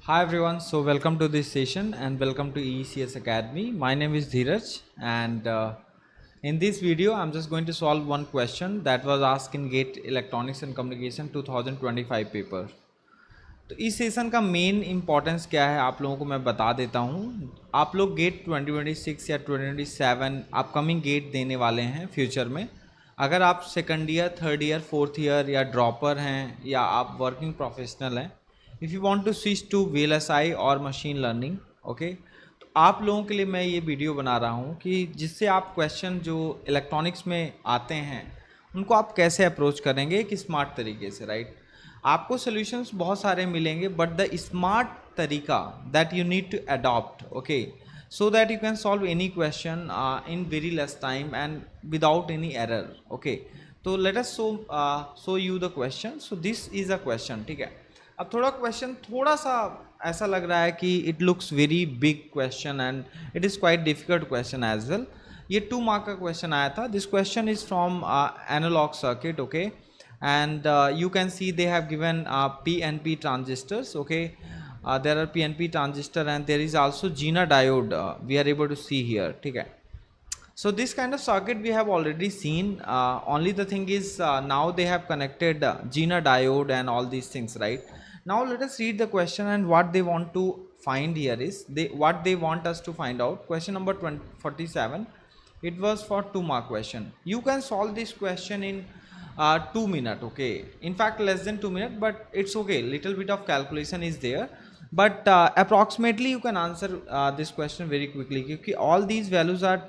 Hi everyone, so welcome to this session and welcome to ECS Academy. My name is Dheeraj and in this video I'm just going to solve one question that was asked in GATE Electronics and Communication 2025 paper. तो इस session का main importance क्या है आप लोगों को मैं बता देता हूँ। आप लोग गेट 2026 या 2027 अपकमिंग गेट देने वाले हैं फ्यूचर में। अगर आप second year, third year, fourth year या ड्रॉपर हैं या आप वर्किंग प्रोफेशनल हैं, if you want to switch to VLSI और मशीन लर्निंग, ओके, तो आप लोगों के लिए मैं ये वीडियो बना रहा हूँ कि जिससे आप क्वेश्चन जो इलेक्ट्रॉनिक्स में आते हैं उनको आप कैसे अप्रोच करेंगे एक स्मार्ट तरीके से, राइट। आपको सॉल्यूशंस बहुत सारे मिलेंगे बट द स्मार्ट तरीका that you need to adopt, okay, so that you can solve any question in very less time and without any error, okay। तो let us show you the question। so this is a question, ठीक है। अब थोड़ा question थोड़ा सा ऐसा लग रहा है कि it looks very big question and it is quite difficult question as well. ये 2 मार्क का क्वेश्चन आया था। This question is from analog circuit, okay, and you can see they have given PNP transistors, okay। There are PNP transistor and there is also Zener diode we are able to see here, ठीक है। So this kind of circuit we have already seen, only the thing is now they have connected Zener diode and all these things, right। Now let us read the question and what they want to find here is what they want us to find out। Question number 47, it was for 2 mark question। You can solve this question in 2 minutes, okay, in fact less than 2 minutes, but it's okay, little bit of calculation is there, but approximately you can answer this question very quickly because all these values are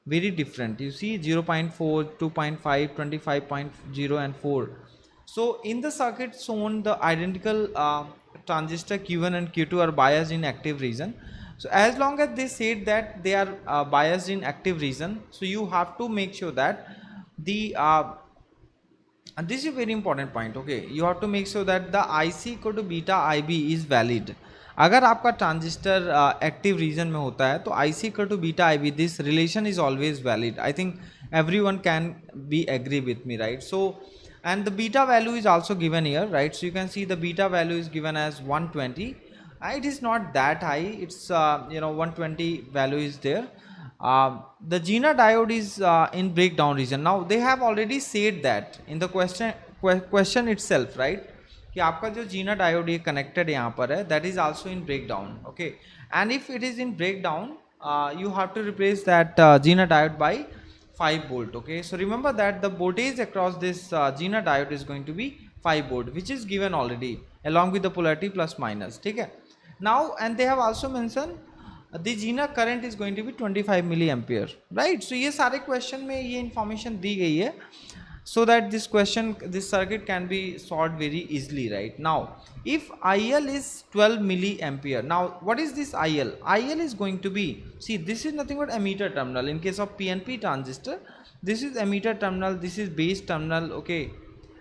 very different। you see 0.4, 2.5, 25.0 and 4। so in the circuit shown the identical transistor Q1 and Q2 are biased in active region। so as long as they said that they are biased in active region, so you have to make sure that the and this is a very important point, okay। you have to make sure that the IC equal to beta IB is valid। अगर आपका transistor active region में होता है तो IC equal to beta IB, this relation is always valid। I think everyone can be agree with me, right। so and the beta value is also given here, right। so you can see the beta value is given as 120। it is not that high, it's 120 value is there। the Zener diode is in breakdown region। now they have already said that in the question itself, right, कि आपका जो Zener diode ये connected यहाँ पर है that is also in breakdown, okay। and if it is in breakdown you have to replace that Zener diode by 5 volt, okay। so remember that the voltage across this Zener diode is going to be 5 volt, which is given already along with the polarity plus minus, ठीक है। now and they have also mentioned the Zener current is going to be 25 milliampere, right। so ये सारे question में ये information दी गई है so that this circuit can be solved very easily, right। now if IL is 12 milliampere, now what is this IL? IL is going to be, see, this is nothing but emitter terminal in case of PNP transistor। this is emitter terminal, this is base terminal, okay,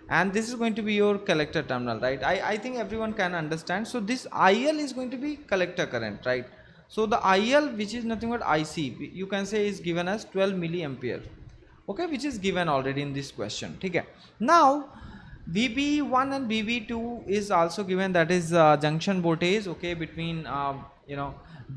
and this is going to be your collector terminal, right। I think everyone can understand। so this IL is going to be collector current, right। so the IL, which is nothing but IC, you can say is given as 12 milliampere, okay, which is given already in this question, ठीक है। now VB1 and VB2 is also given, that is junction voltage, okay, between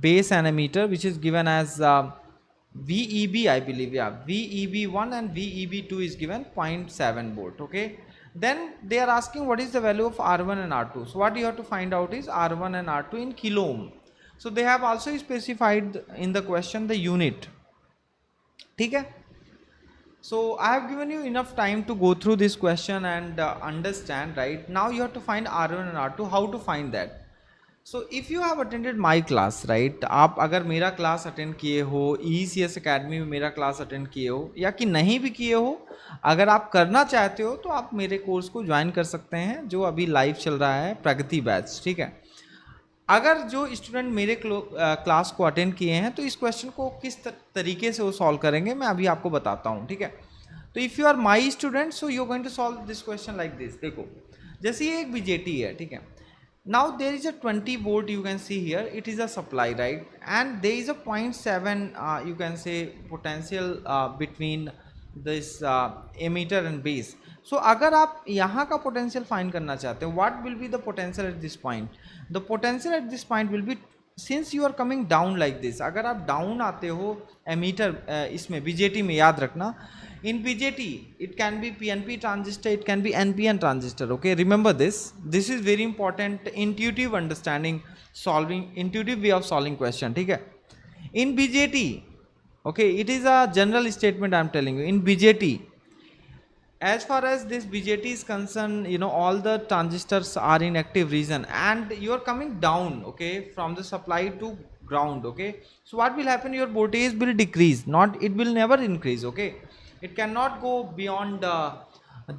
base and emitter, which is given as VEB, I believe, yeah, VEB1 and VEB2 is given 0.7 volt, okay। then they are asking what is the value of R1 and R2। so what you have to find out is R1 and R2 in kilo ohm। so they have also specified in the question the unit, ठीक है। so I have given you enough time to go through this question and understand, right। now you have to find R1 and R2। how to find that? so if you have attended my class, right, आप अगर मेरा class attend किए हो, ECS academy में मेरा class attend किए हो या कि नहीं भी किए हो, अगर आप करना चाहते हो तो आप मेरे कोर्स को ज्वाइन कर सकते हैं जो अभी लाइव चल रहा है, प्रगति बैच, ठीक है। अगर जो स्टूडेंट मेरे क्लास को अटेंड किए हैं तो इस क्वेश्चन को किस तरीके से वो सॉल्व करेंगे मैं अभी आपको बताता हूँ, ठीक है। तो if you are my student, so you are going to solve this question like this. देखो, जैसे ये एक BJT है, ठीक है। now there is a 20 volt, you can see here it is a supply, right, and there is a 0.7 you can say potential between this emitter and base. So अगर आप यहाँ का पोटेंशियल फाइंड करना चाहते हो, what will be the potential at this point? The potential at this point will be, since you are coming down like this, अगर आप down आते हो एमीटर इसमें बीजेटी में, याद रखना in BJT it can be PNP transistor, it can be NPN transistor. Okay, remember this is very important. Intuitive understanding, solving, intuitive way of solving question. ठीक है, in BJT, okay, it is a general statement I am telling you. In BJT, as far as this BJT is concerned, you know, all the transistors are in active region and you are coming down, okay, from the supply to ground. Okay, so what will happen? Your voltage will decrease, not, it will never increase. Okay, it cannot go beyond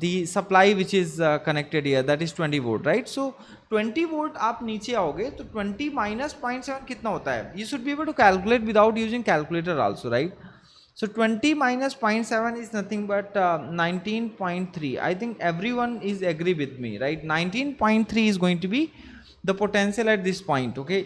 the supply which is connected here, that is 20 volt, right? So 20 volt आप नीचे आओगे तो 20 minus 0.7 कितना होता है? You should be able to calculate without using calculator also, right? So 20 minus 0.7 is nothing but 19.3. I think everyone is agree with me, right? 19.3 is going to be the potential at this point. Okay,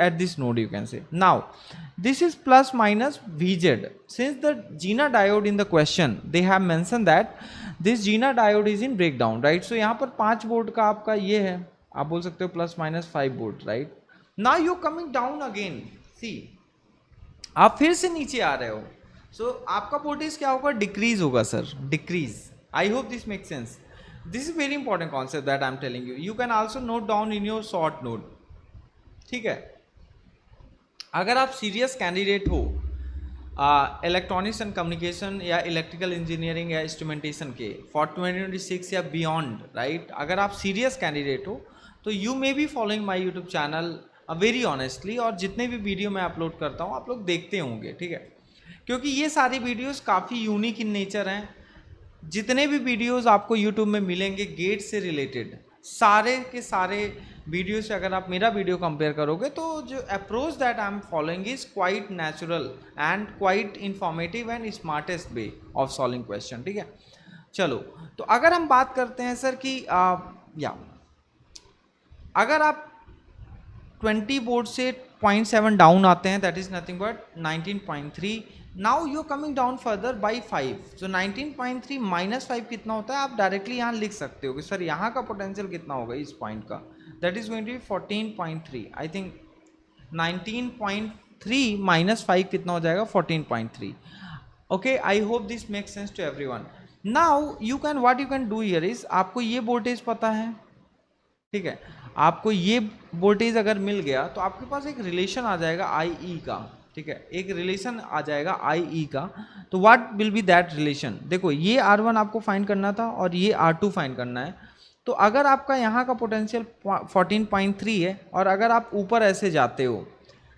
at this node you can say. Now this is plus minus Vz. Since the GINA diode in the question, they have mentioned that this GINA diode is in breakdown, right? So यहाँ पर 5 volt का आपका ये है, आप बोल सकते हो plus minus 5 volt, right? Now you coming down again, see आप फिर से नीचे आ रहे हो, सो आपका वोल्टेज क्या होगा? डिक्रीज होगा sir, decrease. I hope this make sense. This is very important concept that I am telling you. You can also note down in your short note. ठीक है, अगर आप सीरियस कैंडिडेट हो इलेक्ट्रॉनिक्स एंड कम्युनिकेशन या electrical engineering या instrumentation के for 2026 या beyond, right, अगर आप सीरियस कैंडिडेट हो तो you may be following my YouTube channel very honestly, और जितने भी वीडियो मैं अपलोड करता हूँ आप लोग देखते होंगे. ठीक है, क्योंकि ये सारी वीडियोस काफ़ी यूनिक इन नेचर हैं. जितने भी वीडियोस आपको यूट्यूब में मिलेंगे गेट से रिलेटेड, सारे के सारे वीडियो से अगर आप मेरा वीडियो कंपेयर करोगे तो जो approach that I am following is quite natural and quite informative and smartest way of solving question. ठीक है, चलो, तो अगर हम बात करते हैं सर कि अगर आप 20 वोल्ट से 0.7 डाउन आते हैं, that is nothing but 19.3. Now you coming down further by 5. So 19.3 minus 5 कितना होता है? आप डायरेक्टली यहाँ लिख सकते हो कि सर यहाँ का पोटेंशियल कितना होगा इस पॉइंट का, that is going to be 14.3. I think 19.3 minus 5 कितना हो जाएगा? 14.3. Okay, I hope this makes sense to everyone. Now you can, what you can do here is, आपको ये वोल्टेज पता है, ठीक है, आपको ये वोल्टेज अगर मिल गया तो आपके पास एक रिलेशन आ जाएगा आई ई का. ठीक है, एक रिलेशन आ जाएगा आई ई का. तो what will B that relation? देखो, ये R1 आपको फाइंड करना था और ये R2 फाइंड करना है. तो अगर आपका यहाँ का पोटेंशियल 14.3 है और अगर आप ऊपर ऐसे जाते हो,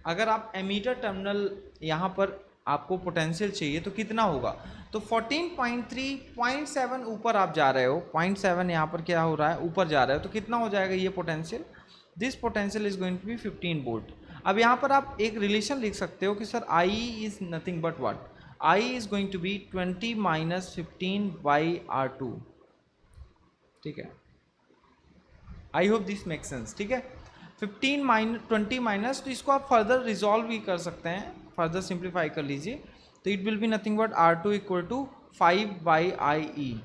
अगर आप एमीटर टर्मिनल यहाँ पर आपको पोटेंशियल चाहिए तो कितना होगा? तो 14.3, 0.7 ऊपर आप जा रहे हो, 0.7 यहाँ पर क्या हो रहा है? ऊपर जा रहे हो, तो कितना हो जाएगा ये potential? This potential is going to be 15 volt. अब यहाँ पर आप एक रिलेशन लिख सकते हो कि sir I is nothing but what? I is going to be 20 minus 15 by R2. ठीक है, I hope this make sense. ठीक है, 15 माइनस 20 माइनस, तो इसको आप फर्दर रिजॉल्व भी कर सकते हैं, फर्दर सिंप्लीफाई कर लीजिए. तो it will be nothing but R2 equal to 5 by I E.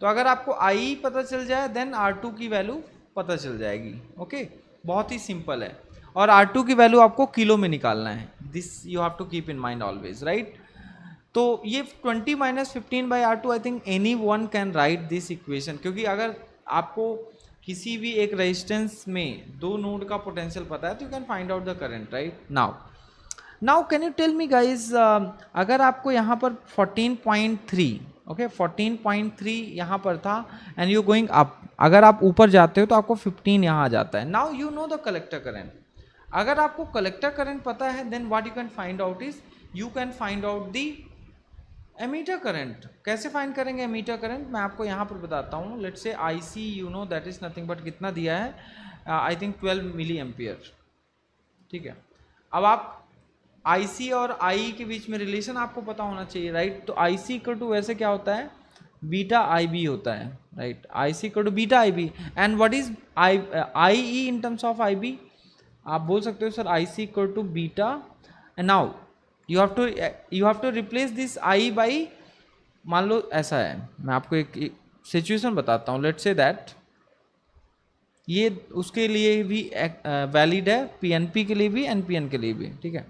तो अगर आपको आई ई पता चल जाए देन R2 की वैल्यू पता चल जाएगी. ओके, बहुत ही सिंपल है. और R2 की वैल्यू आपको किलो में निकालना है. This you have to keep in mind always, right? तो ये 20 minus 15 by R2, I think any one can write this equation, क्योंकि अगर आपको किसी भी एक रेजिस्टेंस में दो नोड का पोटेंशियल पता है तो you can find out the current, right? Now can you tell me guys, अगर आपको यहाँ पर 14.3, ओके, 14.3 यहाँ पर था एंड यू गोइंग अप, अगर आप ऊपर जाते हो तो आपको 15 यहाँ आ जाता है. Now you know the collector current. अगर आपको कलेक्टर करंट पता है then what you can find out is, you can find out the emitter current. कैसे फाइंड करेंगे एमीटर करंट? मैं आपको यहाँ पर बताता हूँ. Let's say I see, you know that is nothing but कितना दिया है? I think 12 milli ampere. ठीक है, अब आप IC और IE के बीच में रिलेशन आपको पता होना चाहिए, राइट? तो IC इक्वल टू वैसे क्या होता है? बीटा IB होता है, राइट? IC equal to beta IB. And what is IE in terms of IB? आप बोल सकते हो sir IC equal to beta. And now you have to replace this I by मान लो ऐसा है, मैं आपको एक सिचुएशन बताता हूँ. लेट्स से दैट ये उसके लिए भी वैलिड है, पीएनपी के लिए भी, एनपीएन के लिए भी. ठीक है,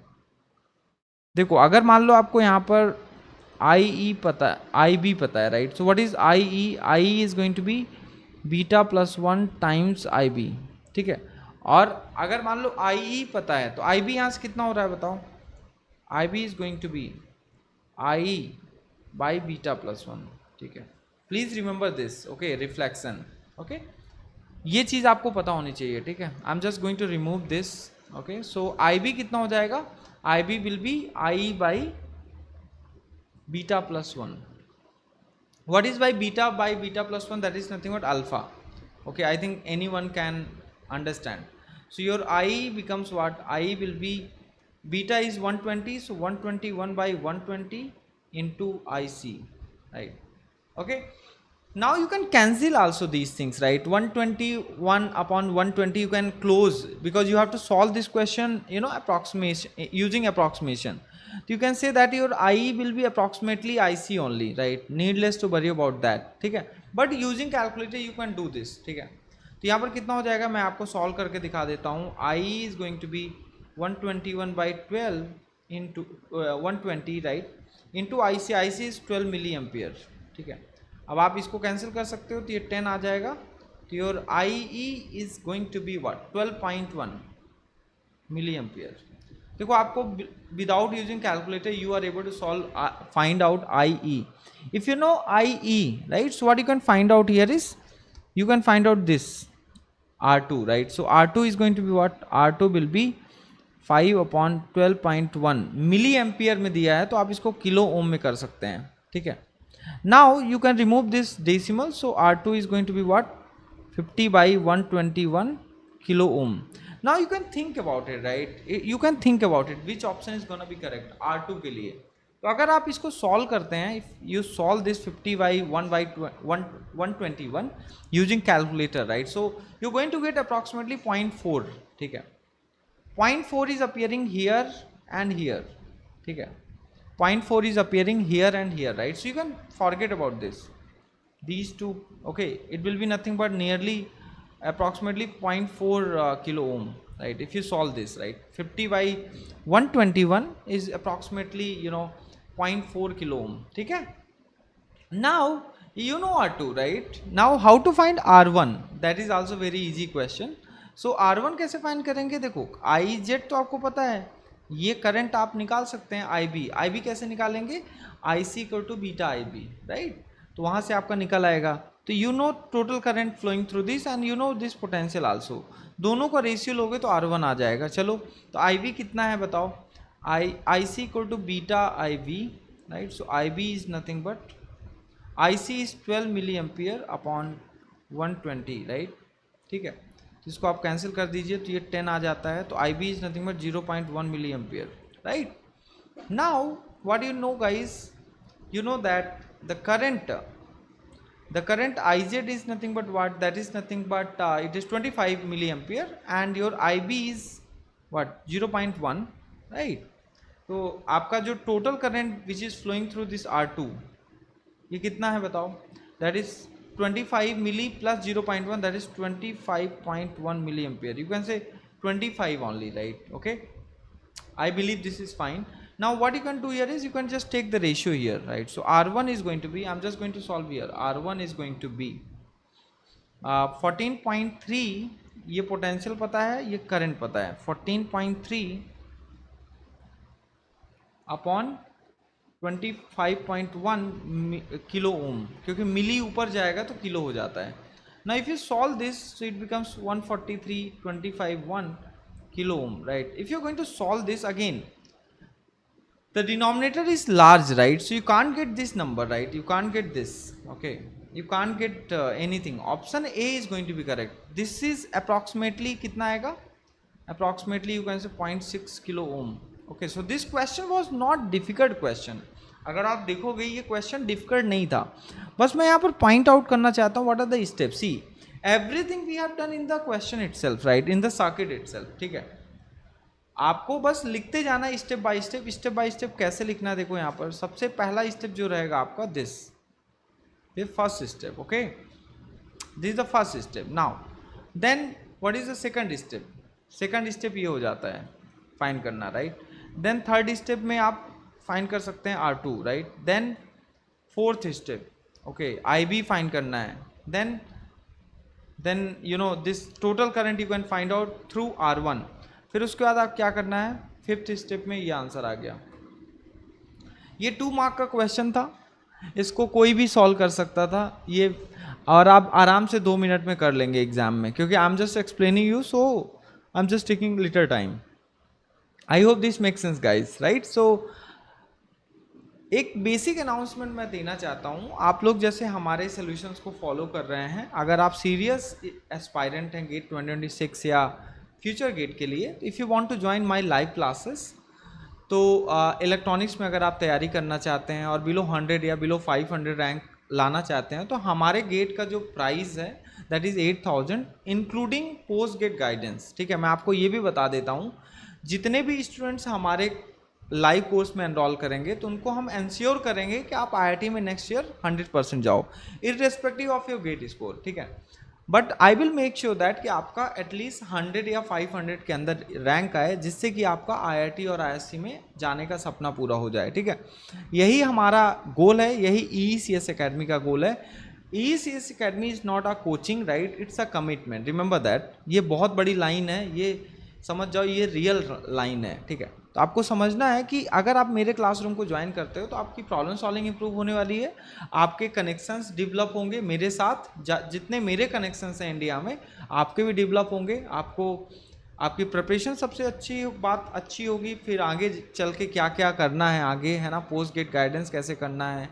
देखो अगर मान लो आपको यहाँ पर आई ई पता, आई बी पता है, right. So what is I E? I E is going to be beta plus one times I B. ठीक है, और अगर मान लो आई ई पता है तो आई बी यहाँ से कितना हो रहा है बताओ? I B is going to be I by beta plus one. ठीक है, please remember this. Okay, reflection. Okay, ये चीज़ आपको पता होनी चाहिए. ठीक है, I am just going to remove this. Okay, so I B कितना हो जाएगा? I B will be I by beta plus one. What is by beta plus 1? That is nothing but alpha. Okay, I think anyone can understand. So your I becomes what? I will be, beta is 120, so 121 by 120 into IC, right? Okay, now you can cancel also these things, right? 121 upon 120 you can close, because you have to solve this question, you know, approximation, using approximation. You can say that your I will be approximately IC only, right? Needless to worry about that. ठीक है, but using calculator you can do this. ठीक है, तो यहाँ पर कितना हो जाएगा मैं आपको सॉल्व करके दिखा देता हूँ. I is going to be 121 by 12 into 120, right, into IC. IC is 12 milli ampere. ठीक है, अब आप इसको कैंसिल कर सकते हो, तो ये 10 आ जाएगा. तो your I E is going to be what? 12.1 milli ampere. देखो आपको without using calculator you are able to solve, find out I E. If you know I E, right, so what you can find out here is, you can find out this R2, right? So R2 is going to be what? R2 will be 5 upon 12.1 milli ampere में दिया है, तो आप इसको kilo ohm में कर सकते हैं. ठीक है, now you can remove this decimal, so R2 is going to be what? 50 by 121 kilo ohm. Now you can think about it, right? You can think about it, which option is going to be correct R2 के लिए. तो अगर आप इसको solve करते हैं, if you solve this 50 by 121 using calculator, right, so you going to get approximately 0.4. ठीक है, 0.4 is appearing here and here. ठीक है, 0.4 is appearing here and here, right? So you can forget about this, these two. Okay, it will be nothing but nearly approximately 0.4 kilo ohm, right? If you solve this, right, 50 by 121 is approximately, you know, 0.4 kilo ohm. ठीक है, now you know R2, right? Now how to find R1? That is also very easy question. So R1 कैसे find करेंगे? देखो IZ तो आपको पता है, ये करंट आप निकाल सकते हैं. IB कैसे निकालेंगे? IC equal to beta IB, right, तो वहाँ से आपका निकल आएगा. तो you know total current flowing through this and you know this potential also, दोनों का रेशियो लोगे तो R1 आ जाएगा. चलो, तो IB कितना है बताओ? IC equal to beta IB, right. So IB is nothing but, IC is 12 milli ampere upon 120, right. ठीक है, इसको आप कैंसिल कर दीजिए तो ये 10 आ जाता है. तो IB is nothing but 0.1 milli ampere, right. Now what you know guys, you know that the current IZ is nothing but what? That is nothing but it is 25 milliampere and your IB is what? 0.1, right? तो आपका जो total current which is flowing through this R2, ये कितना है बताओ? That is 25 milli plus 0.1, that is 25.1 milliampere. You can say 25 only, right? Okay, I believe this is fine. Now what you can do here is you can just take the ratio here, right? So R1 is going to be, I'm just going to solve here, R1 is going to be 14.3, ये potential पता है, ये current पता है, 14.3 upon 25.1 kilo ohm, क्योंकि मिली ऊपर जाएगा तो किलो हो जाता है. Now if you solve this, so it becomes 143.25 kilo ohm, right? If you're going to solve this again, the denominator is large, right? So you can't get this number, right? You can't get this. Okay, you can't get anything. Option A is going to be correct. This is approximately कितना आएगा? Approximately you can say 0.6 kilo ohm. Okay, so this question was not difficult question. अगर आप देखोगे ये question difficult नहीं था, बस मैं यहाँ पर point out करना चाहता हूँ what are the steps. See, everything we have done in the question itself, right? In the circuit itself. ठीक है, आपको बस लिखते जाना है step by step. Step by step कैसे लिखना है देखो यहाँ पर, सबसे पहला स्टेप जो रहेगा आपका दिस, ये first step, okay, this is the first step. Now then what is the second step? Second step ये हो जाता है फाइंड करना, राइट। देन थर्ड स्टेप में आप फाइंड कर सकते हैं R2, right. Then fourth step, okay, IB find करना है। Then you know this total current you can find out through R1। फिर उसके बाद आप क्या करना है, फिफ्थ स्टेप में ये आंसर आ गया। ये 2 मार्क का क्वेश्चन था, इसको कोई भी सॉल्व कर सकता था ये, और आप आराम से 2 मिनट में कर लेंगे एग्जाम में, क्योंकि I am just explaining you, so I am just taking little time. I hope this make sense guys, right. So एक बेसिक अनाउंसमेंट मैं देना चाहता हूँ, आप लोग जैसे हमारे सोल्यूशंस को फॉलो कर रहे हैं, अगर आप सीरियस एस्पायरेंट हैं गेट 2026 या फ्यूचर गेट के लिए, if you want to join my live classes, तो इलेक्ट्रॉनिक्स में अगर आप तैयारी करना चाहते हैं और बिलो 100 या बिलो 500 रैंक लाना चाहते हैं, तो हमारे गेट का जो प्राइस है that is 8000 including post gate guidance, ठीक है। मैं आपको ये भी बता देता हूँ, जितने भी स्टूडेंट्स हमारे लाइव कोर्स में एनरोल करेंगे तो उनको हम इंश्योर करेंगे कि आप IIT में नेक्स्ट ईयर 100% जाओ, irrespective of your GATE score, ठीक है। But I will make sure that कि आपका एटलीस्ट 100 या 500 के अंदर रैंक आए, जिससे कि आपका IIT और ISC में जाने का सपना पूरा हो जाए, ठीक है। यही हमारा गोल है, यही ECS अकेडमी का गोल है। ECS academy is not a coaching, right, it's a commitment, remember that. ये बहुत बड़ी लाइन है, ये समझ जाओ, ये रियल लाइन है, ठीक है। तो आपको समझना है कि अगर आप मेरे क्लासरूम को ज्वाइन करते हो तो आपकी प्रॉब्लम सॉल्विंग इंप्रूव होने वाली है, आपके कनेक्शंस डेवलप होंगे मेरे साथ, जितने मेरे कनेक्शंस हैं इंडिया में आपके भी डेवलप होंगे, आपको आपकी प्रिपरेशन सबसे अच्छी होगी। फिर आगे चल के क्या क्या करना है आगे, है ना, पोस्ट गेट गाइडेंस कैसे करना है,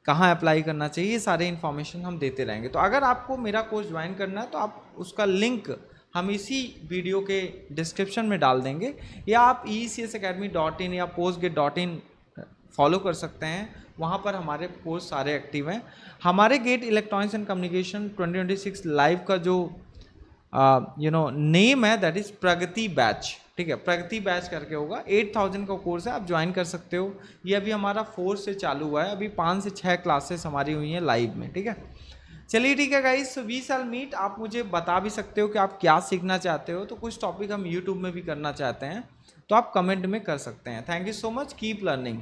कहाँ अप्लाई करना चाहिए, ये सारे इन्फॉर्मेशन हम देते रहेंगे। तो अगर आपको मेरा कोर्स ज्वाइन करना है तो आप उसका लिंक हम इसी वीडियो के डिस्क्रिप्शन में डाल देंगे, या आप ECSacademy.in या postgate.in फॉलो कर सकते हैं, वहाँ पर हमारे कोर्स सारे एक्टिव हैं। हमारे GATE electronics and communication 2026 live का जो नेम है दैट इज़ प्रगति बैच, ठीक है, प्रगति बैच करके होगा। 8000 का कोर्स है, आप ज्वाइन कर सकते हो। ये अभी हमारा 4 से चालू हुआ है, अभी 5 से 6 क्लासेस हमारी हुई हैं लाइव में, ठीक है। चलिए ठीक है guys, so we shall meet. आप मुझे बता भी सकते हो कि आप क्या सीखना चाहते हो, तो कुछ टॉपिक हम यूट्यूब में भी करना चाहते हैं तो आप कमेंट में कर सकते हैं। Thank you so much, keep learning.